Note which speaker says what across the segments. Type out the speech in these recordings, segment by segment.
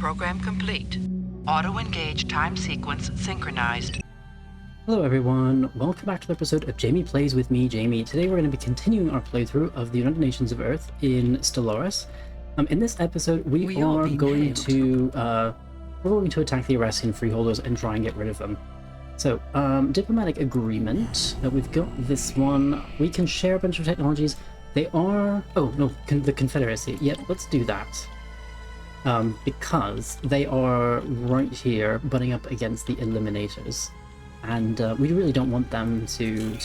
Speaker 1: Program complete. Auto-engage time sequence synchronized.
Speaker 2: Hello everyone, welcome back to the episode of Jamie Plays with me, Jamie. Today we're going to be continuing our playthrough of the United Nations of Earth in Stellaris. In this episode we are going to attack the Arassian freeholders and try and get rid of them. So, diplomatic agreement. We've got this one. We can share a bunch of technologies. They are... oh, no, the Confederacy. Yep, let's do that. Because they are right here, butting up against the Eliminators. And we really don't want them to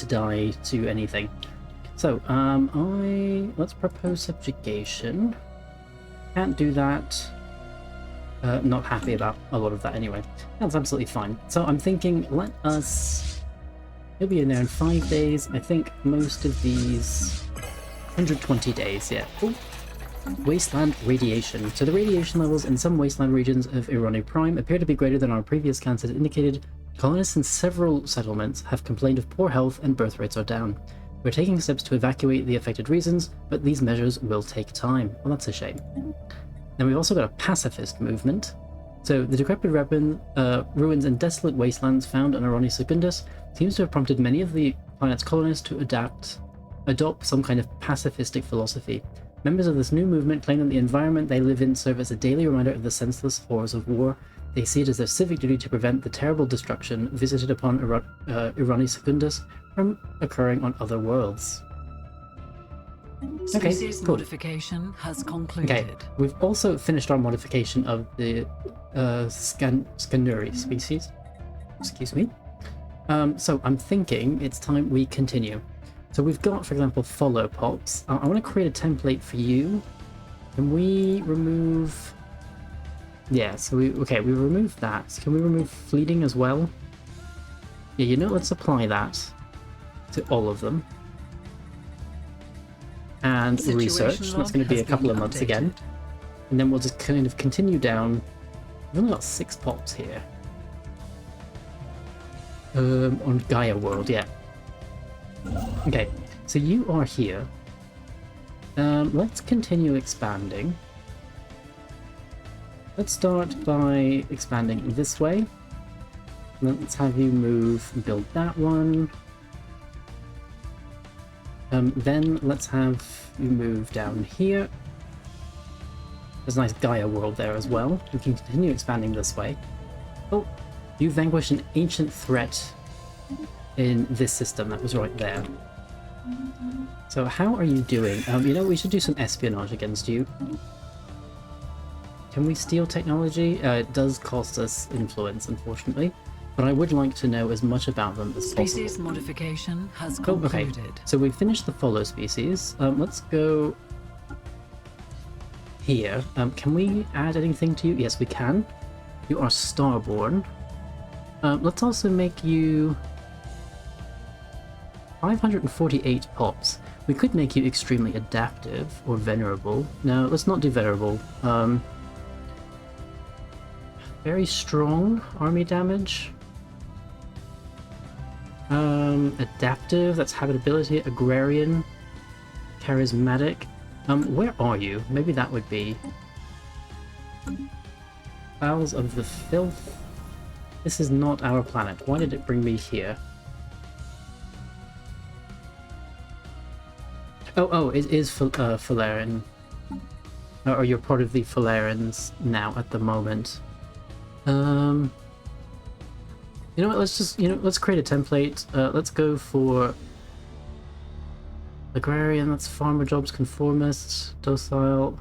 Speaker 2: die to anything. So, let's propose subjugation. Can't do that. Not happy about a lot of that anyway. That's absolutely fine. So I'm thinking, let us... he'll be in there in 5 days. I think most of these... 120 days, yeah. Ooh. Wasteland radiation. So the radiation levels in some wasteland regions of Zron Prime appear to be greater than our previous scans had indicated. Colonists in several settlements have complained of poor health and birth rates are down. We're taking steps to evacuate the affected regions, but these measures will take time. Well, that's a shame. Then we've also got a pacifist movement. So the decrepit ruins and desolate wastelands found on Zron Secundus seems to have prompted many of the planet's colonists to adopt some kind of pacifistic philosophy. Members of this new movement claim that the environment they live in serve as a daily reminder of the senseless horrors of war. They see it as their civic duty to prevent the terrible destruction visited upon Zron Secundus from occurring on other worlds.
Speaker 3: Species
Speaker 2: cool.
Speaker 3: Modification has concluded.
Speaker 2: Okay, we've also finished our modification of the Scanuri species. Excuse me. So I'm thinking it's time we continue. So we've got, for example, follow pops. I want to create a template for you. Can we remove... yeah, so we removed that. Can we remove fleeting as well? Yeah, you know, let's apply that to all of them. And research, that's going to be a couple of months again. And then we'll just kind of continue down. We've only got 6 pops here. On Gaia World, yeah. Okay, so you are here. Let's continue expanding. Let's start by expanding this way. Let's have you move and build that one. Then let's have you move down here. There's a nice Gaia world there as well. We can continue expanding this way. Oh, you vanquished an ancient threat in this system that was right there. So how are you doing? You know, we should do some espionage against you. Can we steal technology? It does cost us influence, unfortunately. But I would like to know as much about them as possible.
Speaker 3: Species modification has concluded.
Speaker 2: Okay. So we've finished the follow species. Let's go here. Can we add anything to you? Yes, we can. You are starborn. Let's also make you 548 pops. We could make you extremely adaptive or venerable. No, let's not do venerable. Very strong army damage. Adaptive, that's habitability, agrarian, charismatic. Where are you? Maybe that would be Bowels of the Filth. This is not our planet. Why did it bring me here? Oh, it is Falarian. Or you're part of the Falarians now at the moment. You know what, let's create a template. Let's go for agrarian, that's farmer jobs, conformist, docile.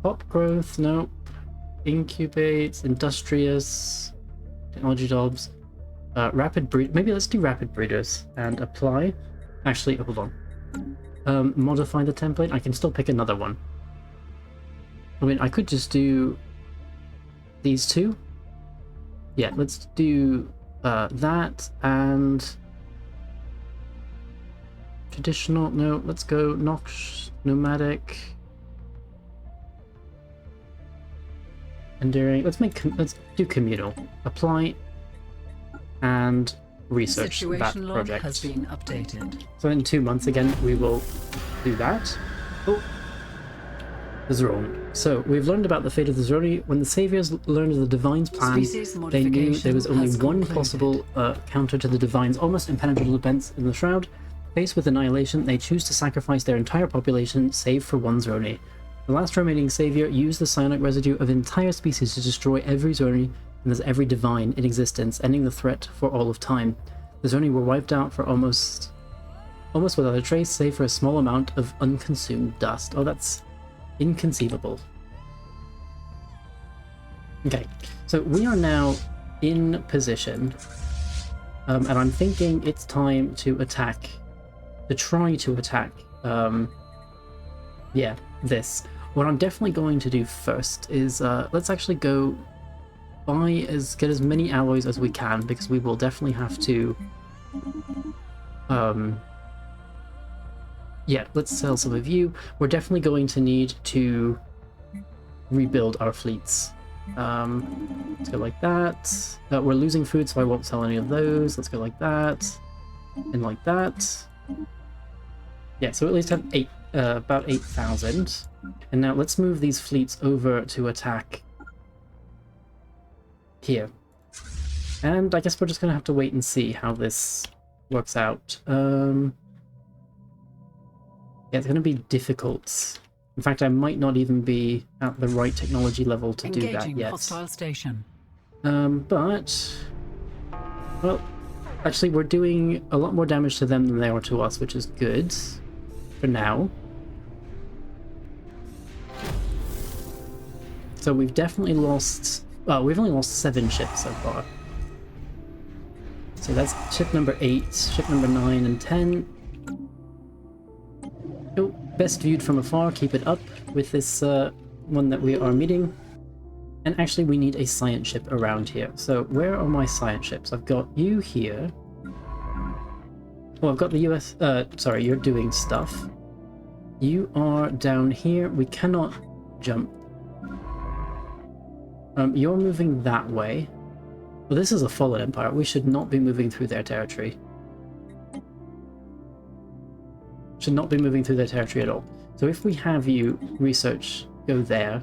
Speaker 2: Pop growth, nope. Incubates, industrious, technology jobs. Rapid breed, maybe let's do rapid breeders and apply. Actually, hold on. Modify the template, I can still pick another one. I mean, I could just do these two. Yeah, let's do that and traditional. No, let's go Nox, nomadic, enduring. Let's do communal. Apply and research that project.
Speaker 3: Has been updated.
Speaker 2: So in 2 months again, we will do that. Oh, the Zron. So, we've learned about the fate of the Zroni. When the Saviors learned of the Divine's plan,
Speaker 3: Species
Speaker 2: they knew there was only
Speaker 3: modification
Speaker 2: one
Speaker 3: has
Speaker 2: possible counter to the Divine's almost impenetrable defense in the Shroud. Faced with annihilation, they choose to sacrifice their entire population, save for one Zroni. The last remaining Savior used the psionic residue of an entire species to destroy every Zroni and thus every Divine in existence, ending the threat for all of time. The Zroni were wiped out for almost without a trace, save for a small amount of unconsumed dust. Oh, that's inconceivable. Okay, so we are now in position, and I'm thinking it's time to attack, to try to attack, yeah, this. What I'm definitely going to do first is, let's actually go get as many alloys as we can, because we will definitely have to, yeah, let's sell some of you. We're definitely going to need to rebuild our fleets. Let's go like that. We're losing food, so I won't sell any of those. Let's go like that, and like that. Yeah, so we at least have about 8,000. And now let's move these fleets over to attack here. And I guess we're just gonna have to wait and see how this works out. Yeah, it's going to be difficult. In fact, I might not even be at the right technology level to do that yet.
Speaker 3: Hostile station.
Speaker 2: But... well, actually we're doing a lot more damage to them than they are to us, which is good. For now. So we've definitely lost... well, we've only lost 7 ships so far. So that's ship number 8, ship number 9 and 10. Oh, best viewed from afar, keep it up with this one that we are meeting. And actually we need a science ship around here. So where are my science ships? I've got you here. Oh, I've got the US... sorry, you're doing stuff. You are down here. We cannot jump. You're moving that way. Well, this is a fallen empire. We should not be moving through their territory. Should not be moving through their territory at all. So if we have you research go there,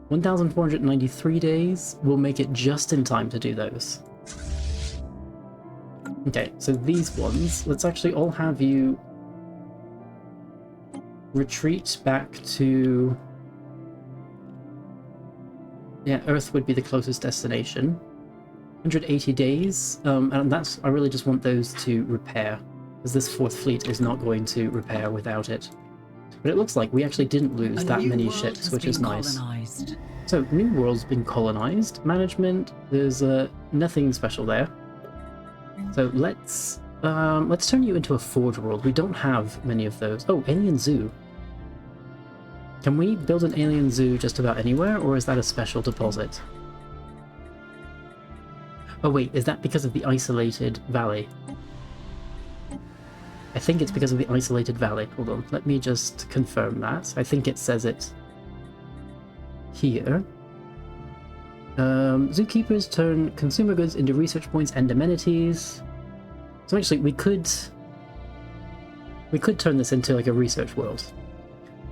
Speaker 2: 1,493 days will make it just in time to do those. Okay, so these ones, let's actually all have you retreat back to... yeah, Earth would be the closest destination. 180 days, and that's... I really just want those to repair, because this 4th fleet is not going to repair without it. But it looks like we actually didn't lose that many ships, which is nice. So, New World's been colonized. Management, there's nothing special there. So let's turn you into a Forge World. We don't have many of those. Oh, Alien Zoo. Can we build an Alien Zoo just about anywhere, or is that a special deposit? Oh wait, is that because of the isolated valley? I think it's because of the isolated valley. Hold on, let me just confirm that. I think it says it here. Zookeepers turn consumer goods into research points and amenities. So actually, we could turn this into like a research world,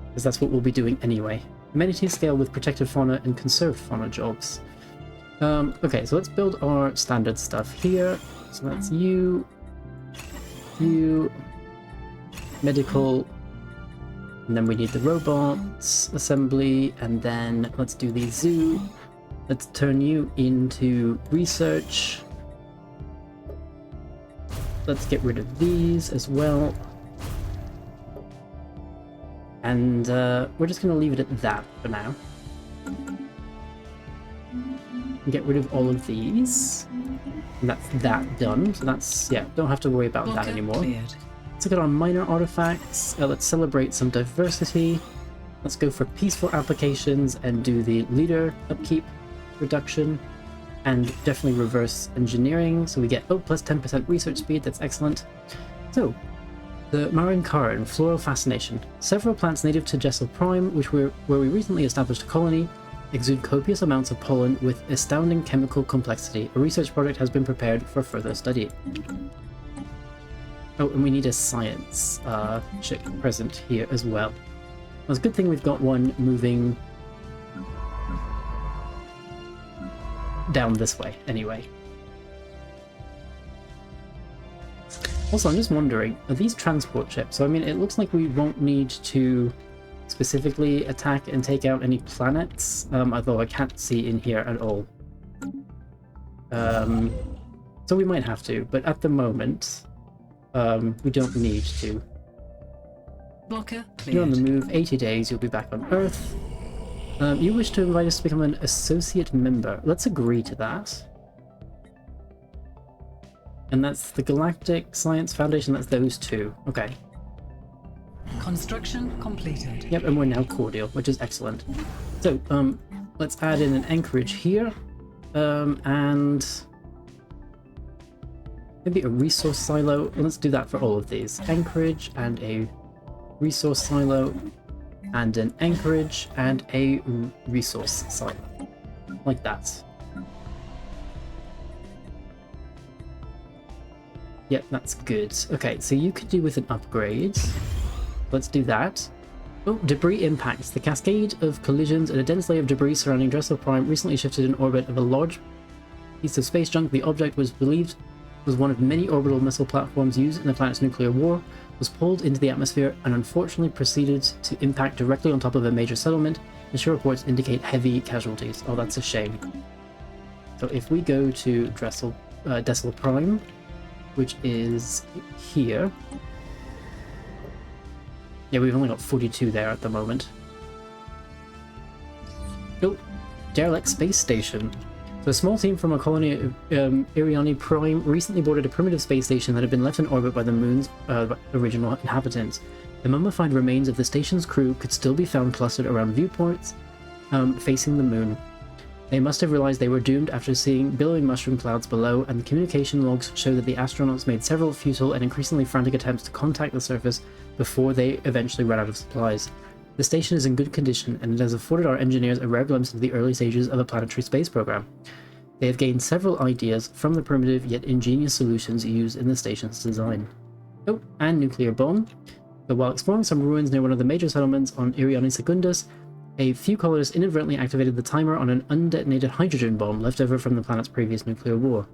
Speaker 2: because that's what we'll be doing anyway. Amenities scale with protected fauna and conserved fauna jobs. Okay, so let's build our standard stuff here. So that's you, medical, and then we need the robots assembly, and then let's do the zoo. Let's turn you into research. Let's get rid of these as well. And we're just going to leave it at that for now. Get rid of all of these. And that's that done. So that's, yeah, don't have to worry about that anymore. Let's look at our minor artifacts. Let's celebrate some diversity. Let's go for peaceful applications and do the leader upkeep reduction. And definitely reverse engineering. So we get, oh, plus 10% research speed. That's excellent. So, the Marincaran, Floral Fascination. Several plants native to Betria Prime, where we recently established a colony, exude copious amounts of pollen with astounding chemical complexity. A research project has been prepared for further study. Oh, and we need a science ship present here as well. it's a good thing we've got one moving down this way, anyway. Also, I'm just wondering, are these transport ships? So, I mean, it looks like we won't need to specifically attack and take out any planets, although I can't see in here at all. So we might have to, but at the moment, we don't need to.
Speaker 3: Blocker
Speaker 2: You're on the
Speaker 3: cleared.
Speaker 2: move, 80 days, you'll be back on Earth. You wish to invite us to become an associate member. Let's agree to that. And that's the Galactic Science Foundation, that's those two. Okay.
Speaker 3: Construction completed.
Speaker 2: Yep, and we're now cordial, which is excellent. So, let's add in an anchorage here, and maybe a resource silo. Let's do that for all of these. Anchorage and a resource silo, and an anchorage and a resource silo, like that. Yep, that's good. Okay, so you could do with an upgrade. Let's do that. Oh, debris impacts. The cascade of collisions and a dense layer of debris surrounding Dressel Prime recently shifted in orbit of a large piece of space junk. The object was believed was one of many orbital missile platforms used in the planet's nuclear war, was pulled into the atmosphere and unfortunately proceeded to impact directly on top of a major settlement. Initial reports indicate heavy casualties. Oh, that's a shame. So if we go to Dressel Prime, which is here. Yeah, we've only got 42 there at the moment. Oh, Derelict Space Station. So a small team from a colony of Iriani Prime recently boarded a primitive space station that had been left in orbit by the moon's original inhabitants. The mummified remains of the station's crew could still be found clustered around viewports facing the moon. They must have realized they were doomed after seeing billowing mushroom clouds below, and the communication logs show that the astronauts made several futile and increasingly frantic attempts to contact the surface before they eventually ran out of supplies. The station is in good condition, and it has afforded our engineers a rare glimpse into the early stages of a planetary space program. They have gained several ideas from the primitive yet ingenious solutions used in the station's design. Oh, and nuclear bomb. But while exploring some ruins near one of the major settlements on Iriani Secundus, a few colonists inadvertently activated the timer on an undetonated hydrogen bomb left over from the planet's previous nuclear war.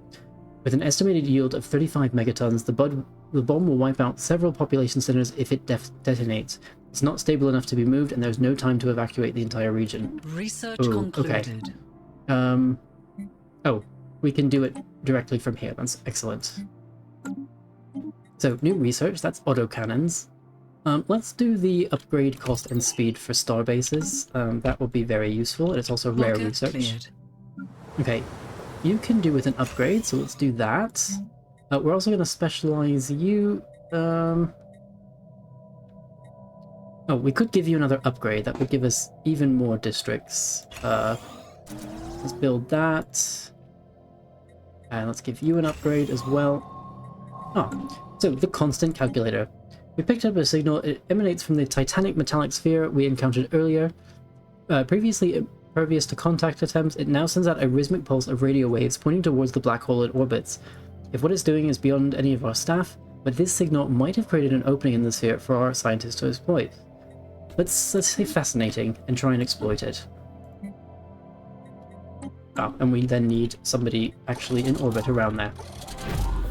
Speaker 2: With an estimated yield of 35 megatons, the bomb will wipe out several population centers if it detonates. It's not stable enough to be moved, and there's no time to evacuate the entire region.
Speaker 3: Research
Speaker 2: Ooh,
Speaker 3: concluded.
Speaker 2: Okay. Oh, we can do it directly from here. That's excellent. So, new research, that's autocannons. Let's do the upgrade cost and speed for star bases. That will be very useful, and it's also rare
Speaker 3: Blocker
Speaker 2: research.
Speaker 3: cleared.
Speaker 2: Okay, you can do with an upgrade, so let's do that. We're also going to specialize you. Oh, we could give you another upgrade. That would give us even more districts. Let's build that. And let's give you an upgrade as well. Oh, so the constant calculator. We picked up a signal. It emanates from the titanic metallic sphere we encountered earlier. Previously impervious to contact attempts, it now sends out a rhythmic pulse of radio waves pointing towards the black hole it orbits. If what it's doing is beyond any of our staff, but this signal might have created an opening in the sphere for our scientists to exploit. Let's say fascinating and try and exploit it. Oh, and we then need somebody actually in orbit around there.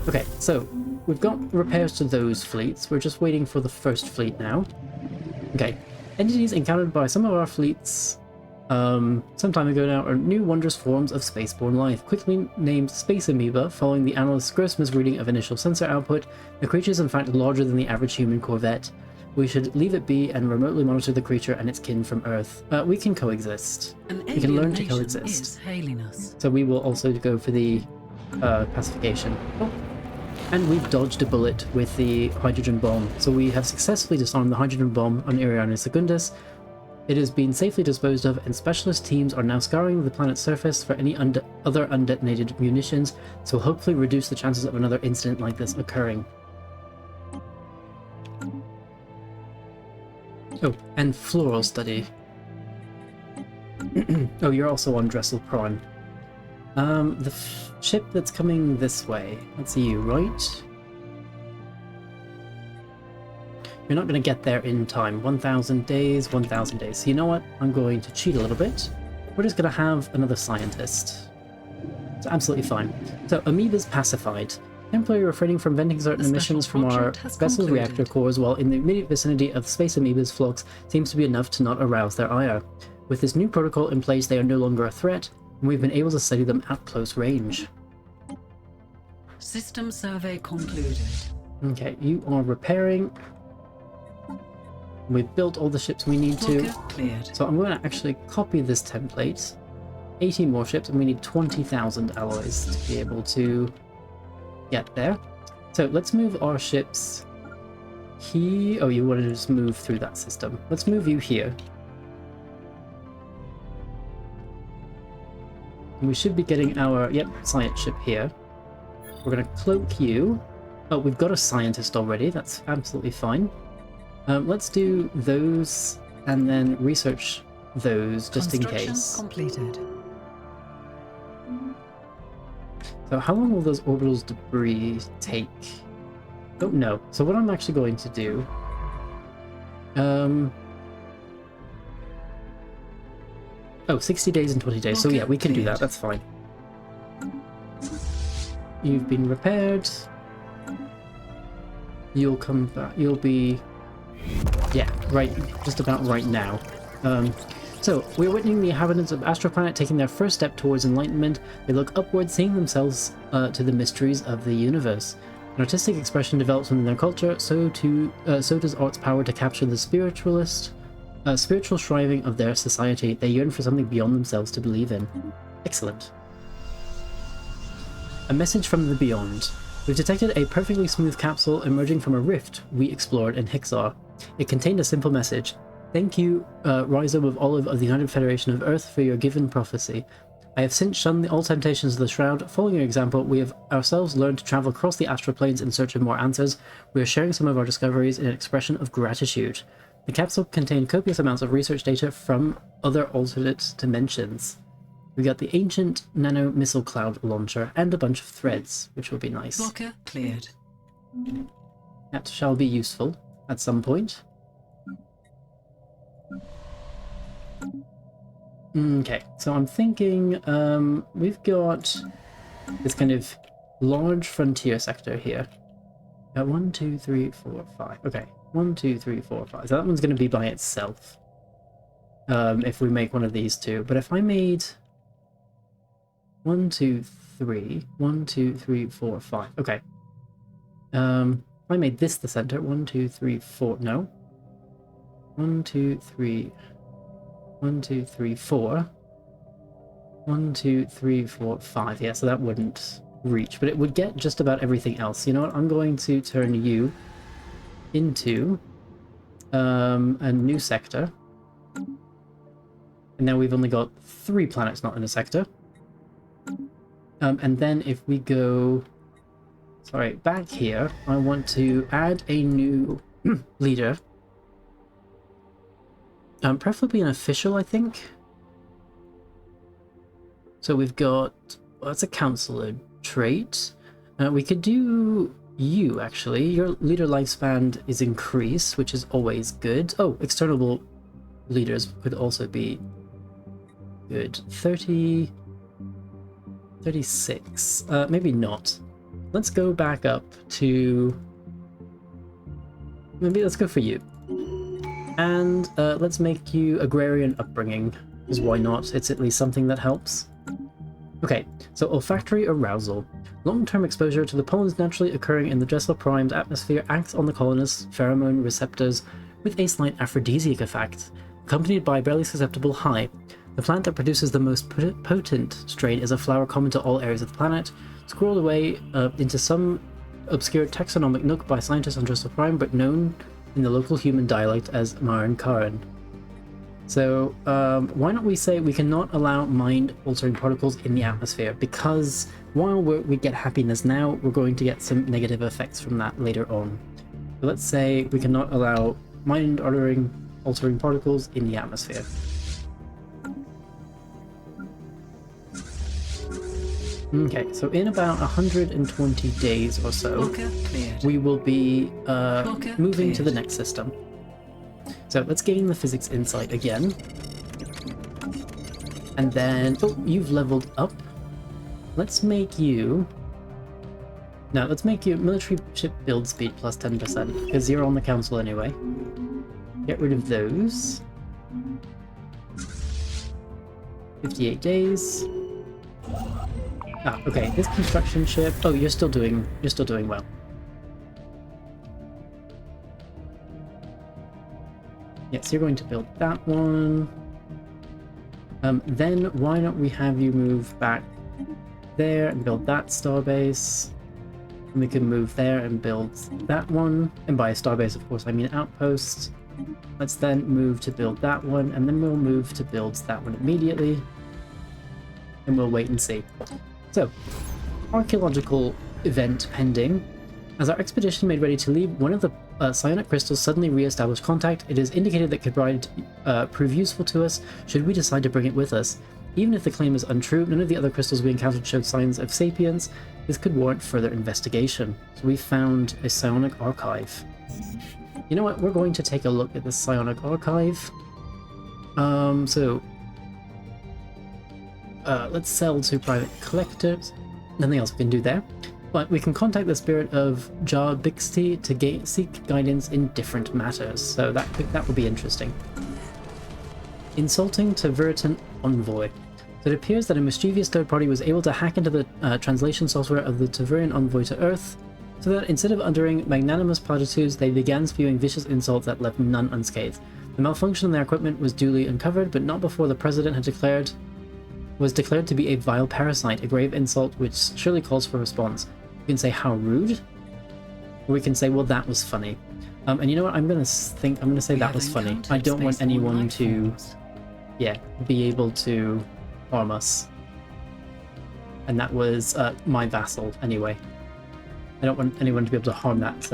Speaker 2: Okay, so we've got repairs to those fleets. We're just waiting for the first fleet now. Okay, entities encountered by some of our fleets some time ago now are new wondrous forms of spaceborne life, quickly named Space Amoeba. Following the analyst's gross misreading of initial sensor output, the creature is in fact larger than the average human corvette. We should leave it be and remotely monitor the creature and its kin from Earth. We can coexist. We can learn to coexist.
Speaker 3: Is hailing us.
Speaker 2: So we will also go for the pacification. Oh. And we've dodged a bullet with the hydrogen bomb. So we have successfully disarmed the hydrogen bomb on Iriani Secundus. It has been safely disposed of, and specialist teams are now scouring the planet's surface for any other undetonated munitions, so hopefully reduce the chances of another incident like this occurring. Oh, and floral study. Oh, you're also on Dressel Prime. The ship that's coming this way. That's you, right? You're not going to get there in time. 1,000 days, 1,000 days. So you know what? I'm going to cheat a little bit. We're just going to have another scientist. It's absolutely fine. So, amoebas pacified. Temporarily refraining from venting certain emissions from our vessel's reactor cores while in the immediate vicinity of space amoeba's flux seems to be enough to not arouse their ire. With this new protocol in place, they are no longer a threat, and we've been able to study them at close range.
Speaker 3: System survey concluded.
Speaker 2: Okay, you are repairing. We've built all the ships we need to.
Speaker 3: Cleared.
Speaker 2: So I'm going to actually copy this template. 80 more ships, and we need 20,000 alloys to be able to get there. So let's move our ships here. Oh, you wanted to just move through that system. Let's move you here. And we should be getting our, science ship here. We're going to cloak you. Oh, we've got a scientist already. That's absolutely fine. Let's do those and then research those just in case.
Speaker 3: Completed.
Speaker 2: So how long will those orbital debris take? Don't know. So what I'm actually going to do... Oh, 60 days and 20 days. So yeah, we can do that. That's fine. You've been repaired. You'll come back. You'll be... Yeah, right. Just about right now. So, we're witnessing the inhabitants of Astroplanet taking their first step towards enlightenment. They look upward, seeing themselves to the mysteries of the universe. An artistic expression develops within their culture, so does art's power to capture the spiritual striving of their society. They yearn for something beyond themselves to believe in. Excellent. A message from the beyond. We've detected a perfectly smooth capsule emerging from a rift we explored in Hixar. It contained a simple message. Thank you, Rhizome of Olive of the United Federation of Earth, for your given prophecy. I have since shunned all temptations of the Shroud. Following your example, we have ourselves learned to travel across the astral planes in search of more answers. We are sharing some of our discoveries in an expression of gratitude. The capsule contained copious amounts of research data from other alternate dimensions. We got the ancient nano missile cloud launcher and a bunch of threads, which will be nice.
Speaker 3: Blocker cleared.
Speaker 2: That shall be useful at some point. Okay, so I'm thinking we've got this kind of large frontier sector here. 1, 2, 3, 4, 5. Okay, 1, 2, 3, 4, 5. So that one's going to be by itself if we make one of these two. But if I made 1, 2, 3, 1, 2, 3, 4, 5. Okay. I made this the center. 1, 2, 3, 4. No. 1, 2, 3. 1, 2, 3, 4. 1, 2, 3, 4, 5. Yeah, so that wouldn't reach, but it would get just about everything else. You know what? I'm going to turn you into a new sector. And now we've only got 3 planets not in a sector. And then if we go... Sorry, back here, I want to add a new leader. Preferably an official, I think. So we've got... Well, that's a counselor trait. We could do you, actually. Your leader lifespan is increased, which is always good. Oh, external leaders could also be good. 30... 36. Maybe not. Let's go back up to... Maybe let's go for you. And let's make you agrarian upbringing, because why not? It's at least something that helps. Okay, so olfactory arousal. Long-term exposure to the pollens naturally occurring in the Betria Prime's atmosphere acts on the colonists' pheromone receptors with a slight aphrodisiac effect, accompanied by a barely susceptible high. The plant that produces the most potent strain is a flower common to all areas of the planet, squirreled away into some obscure taxonomic nook by scientists on Betria Prime, but known in the local human dialect as Maran Karan. So, why not we say we cannot allow mind-altering particles in the atmosphere, because while we get happiness now, we're going to get some negative effects from that later on. So let's say we cannot allow mind-altering particles in the atmosphere. Okay, so in about 120 days or so,
Speaker 3: Blocker cleared.
Speaker 2: we will be moving to the
Speaker 3: cleared.
Speaker 2: next system. So let's gain the physics insight again. And then, oh, you've leveled up. Let's make you... No, let's make you military ship build speed plus 10%, because you're on the council anyway. Get rid of those. 58 days. Ah, okay, this construction ship... Oh, you're still doing well. Yes, you're going to build that one. Then why don't we have you move back there and build that starbase. And we can move there and build that one. And by a starbase, of course, I mean outpost. Let's then move to build that one, and then we'll move to build that one immediately. And we'll wait and see. So, archaeological event pending. As our expedition made ready to leave, one of the psionic crystals suddenly re-established contact. It is indicated that could prove useful to us should we decide to bring it with us. Even if the claim is untrue, none of the other crystals we encountered showed signs of sapience. This could warrant further investigation. So we found a psionic archive. You know what? We're going to take a look at the psionic archive. Let's sell to private collectors. Nothing else we can do there. But we can contact the spirit of Jar Bixty to seek guidance in different matters. So that would be interesting. Insulting Taveritan Envoy. So it appears that a mischievous third party was able to hack into the translation software of the Taverian Envoy to Earth, so that instead of uttering magnanimous platitudes, they began spewing vicious insults that left none unscathed. The malfunction in their equipment was duly uncovered, but not before the President was declared to be a vile parasite, a grave insult which surely calls for a response. We can say, how rude? Or we can say, well, that was funny. And you know what, I'm gonna say that was funny. I don't want anyone to, be able to harm us. And that was my vassal, anyway. I don't want anyone to be able to harm that.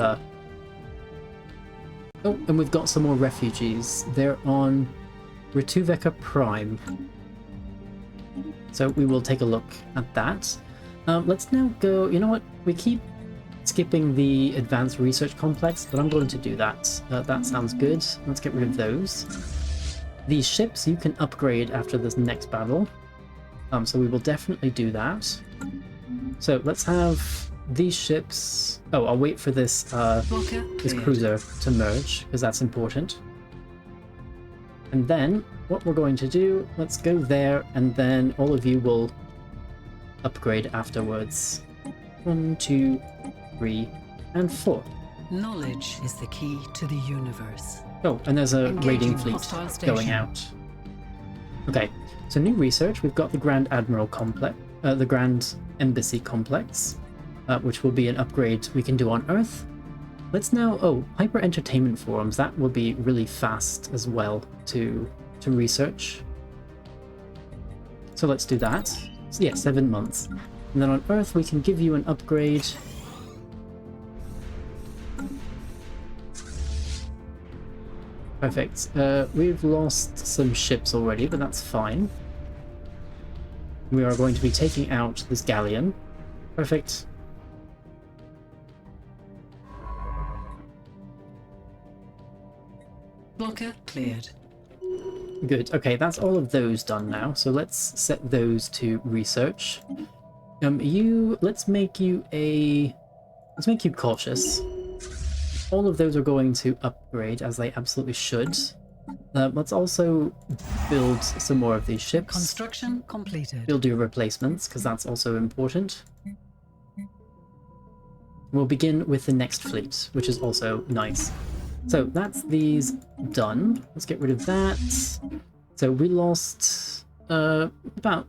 Speaker 2: Oh, and we've got some more refugees. They're on Betria Prime. So we will take a look at that. Let's now go... You know what? We keep skipping the Advanced Research Complex, but I'm going to do that. That sounds good. Let's get rid of those. These ships you can upgrade after this next battle. So we will definitely do that. So let's have these ships... Oh, I'll wait for this cruiser to merge, because that's important. And then, what we're going to do, let's go there, and then all of you will upgrade afterwards. 1, 2, 3, and 4.
Speaker 3: Knowledge is the key to the universe.
Speaker 2: Oh, and there's a
Speaker 3: Engaging
Speaker 2: raiding fleet
Speaker 3: hostile station.
Speaker 2: going out. Okay, so new research. We've got the Grand Admiral Complex, the Grand Embassy Complex, which will be an upgrade we can do on Earth. Let's now... Oh, Hyper Entertainment Forums. That will be really fast as well to research. So let's do that. So yeah, 7 months. And then on Earth we can give you an upgrade. Perfect. We've lost some ships already, but that's fine. We are going to be taking out this galleon. Perfect.
Speaker 3: Blocker cleared.
Speaker 2: Good. Okay, that's all of those done now. So let's set those to research. Let's make you cautious. All of those are going to upgrade, as they absolutely should. Let's also build some more of these ships.
Speaker 3: Construction completed.
Speaker 2: We'll do replacements, because that's also important. We'll begin with the next fleet, which is also nice. So that's these done. Let's get rid of that. So we lost about,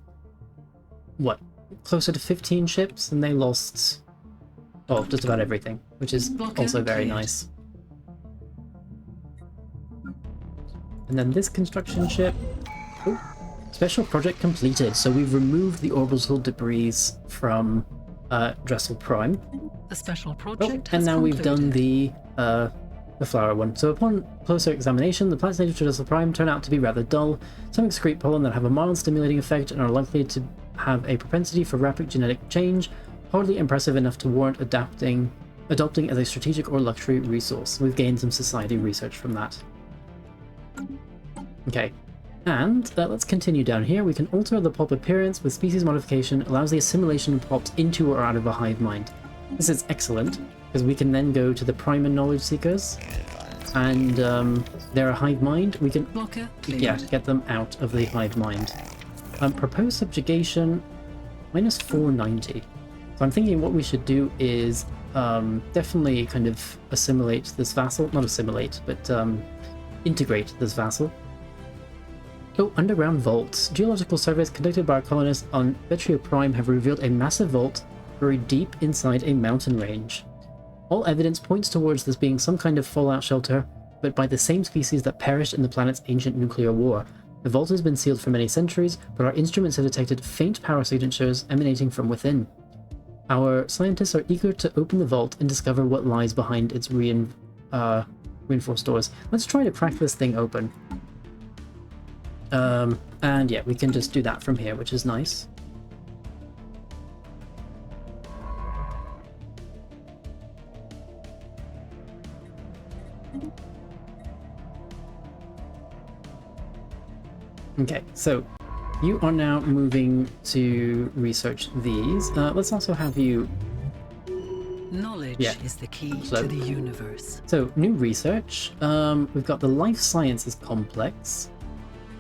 Speaker 2: what, closer to 15 ships, and they lost, oh, just about everything, which is also very nice. And then this construction ship, oh, special project completed. So we've removed the orbital debris from Dressel Prime.
Speaker 3: The special project has
Speaker 2: and now
Speaker 3: concluded.
Speaker 2: we've done the flower one. So upon closer examination, the plants native to Dressel Prime turn out to be rather dull. Some excrete pollen that have a mild stimulating effect and are likely to have a propensity for rapid genetic change, hardly impressive enough to warrant adopting as a strategic or luxury resource. We've gained some society research from that. Okay, and let's continue down here. We can alter the pulp appearance with species modification, allows the assimilation of pulps into or out of a hive mind. This is excellent, because we can then go to the Prime and Knowledge Seekers, and they're a hive mind. We can get them out of the hive mind. Proposed subjugation, minus 490. So I'm thinking what we should do is definitely kind of assimilate this vassal. Not assimilate, but integrate this vassal. Oh, underground vaults. Geological surveys conducted by our colonists on Betria Prime have revealed a massive vault buried deep inside a mountain range. All evidence points towards this being some kind of fallout shelter, but by the same species that perished in the planet's ancient nuclear war. The vault has been sealed for many centuries, but our instruments have detected faint power signatures emanating from within. Our scientists are eager to open the vault and discover what lies behind its reinforced doors. Let's try to crack this thing open. And yeah, we can just do that from here, which is nice. Okay, so you are now moving to research these. Let's also have you...
Speaker 3: Knowledge is the key to the universe.
Speaker 2: So, new research. We've got the Life Sciences Complex,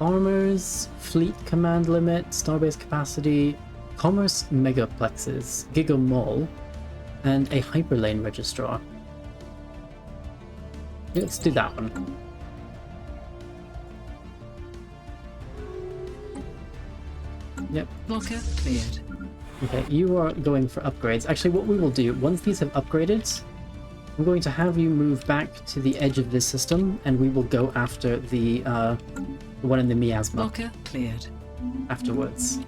Speaker 2: Armors, Fleet Command Limit, Starbase Capacity, Commerce Megaplexes, Giga Mall, and a Hyperlane Registrar. Let's do that one. Yep.
Speaker 3: Blocker cleared.
Speaker 2: Okay, you are going for upgrades. Actually, what we will do, once these have upgraded, I'm going to have you move back to the edge of this system, and we will go after the one in the miasma.
Speaker 3: Blocker cleared.
Speaker 2: Afterwards.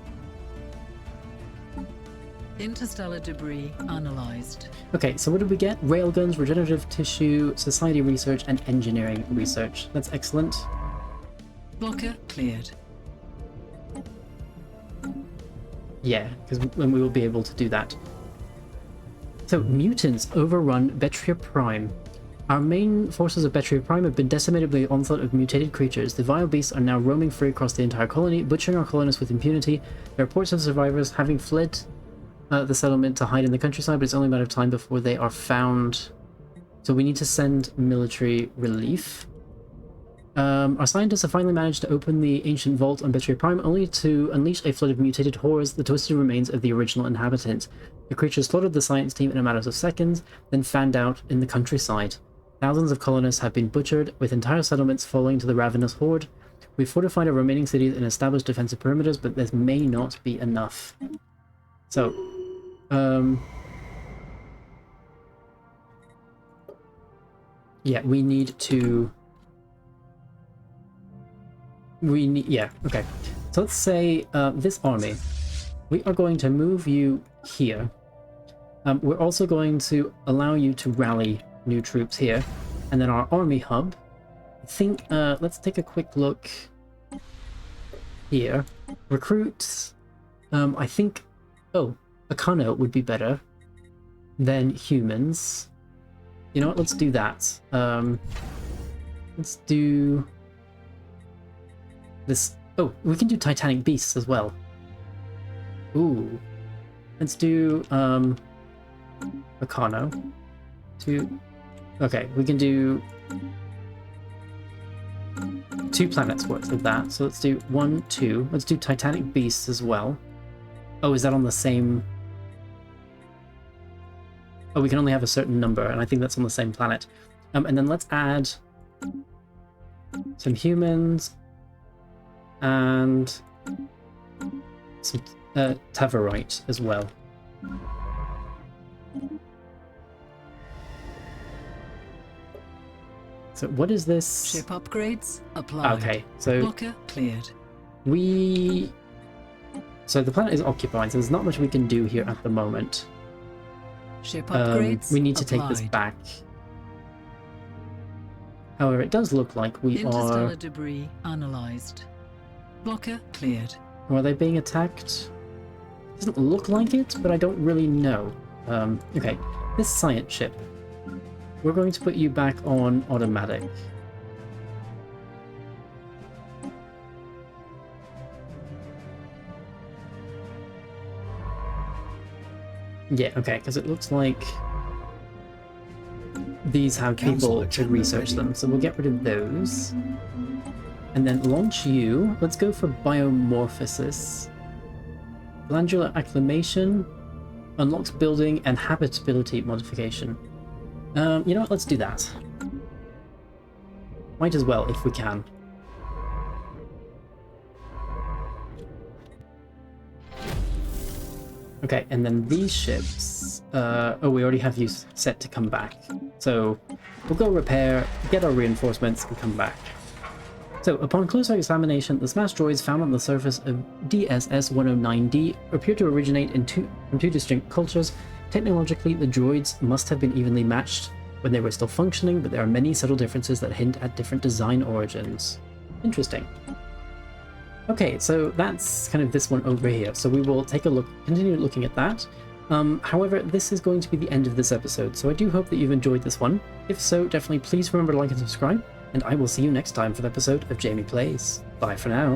Speaker 3: Interstellar debris analyzed.
Speaker 2: Okay, so what did we get? Railguns, regenerative tissue, society research, and engineering research. That's excellent.
Speaker 3: Blocker cleared.
Speaker 2: Yeah, because then we will be able to do that. So, mutants overrun Betria Prime. Our main forces of Betria Prime have been decimated by the onslaught of mutated creatures. The vile beasts are now roaming free across the entire colony, butchering our colonists with impunity. There are reports of survivors having fled the settlement to hide in the countryside, but it's only a matter of time before they are found. So we need to send military relief. Our scientists have finally managed to open the ancient vault on Betria Prime, only to unleash a flood of mutated horrors, the twisted remains of the original inhabitants. The creatures slaughtered the science team in a matter of seconds, then fanned out in the countryside. Thousands of colonists have been butchered, with entire settlements falling to the ravenous horde. We've fortified our remaining cities and established defensive perimeters, but this may not be enough. So, yeah, we need to... okay. So let's say this army. We are going to move you here. We're also going to allow you to rally new troops here. And then our army hub. I think, let's take a quick look here. Recruits. I think... Oh, Akano would be better than humans. You know what? Let's do that. Let's do... this. Oh, we can do Titanic Beasts as well. Ooh. Let's do Meccano. Okay, we can do 2 planets worth of that. So let's do 1, 2. Let's do Titanic Beasts as well. Oh, is that on the same... Oh, we can only have a certain number, and I think that's on the same planet. And then let's add some humans and some Tavarite as well. So what is this?
Speaker 3: Ship upgrades applied.
Speaker 2: Okay, so
Speaker 3: Blocker cleared.
Speaker 2: So the planet is occupied, so there's not much we can do here at the moment.
Speaker 3: Ship upgrades
Speaker 2: we need to
Speaker 3: applied.
Speaker 2: take this back. However, it does look like we
Speaker 3: Interstellar
Speaker 2: are...
Speaker 3: debris analyzed. Blocker cleared.
Speaker 2: Are they being attacked? Doesn't look like it, but I don't really know. Okay, this science ship. We're going to put you back on automatic. Yeah, okay, because it looks like these have people to research them, so we'll get rid of those. And then launch you. Let's go for biomorphosis. Glandular acclimation unlocks building and habitability modification. You know what? Let's do that. Might as well if we can. Okay, and then these ships. Oh, we already have you set to come back. So we'll go repair, get our reinforcements, and come back. So, upon closer examination, the smashed droids found on the surface of DSS-109D appear to originate from two distinct cultures. Technologically, the droids must have been evenly matched when they were still functioning, but there are many subtle differences that hint at different design origins. Interesting. Okay, so that's kind of this one over here. So we will take a look, continue looking at that. However, this is going to be the end of this episode, so I do hope that you've enjoyed this one. If so, definitely please remember to like and subscribe, and I will see you next time for the episode of Jamie Plays. Bye for now.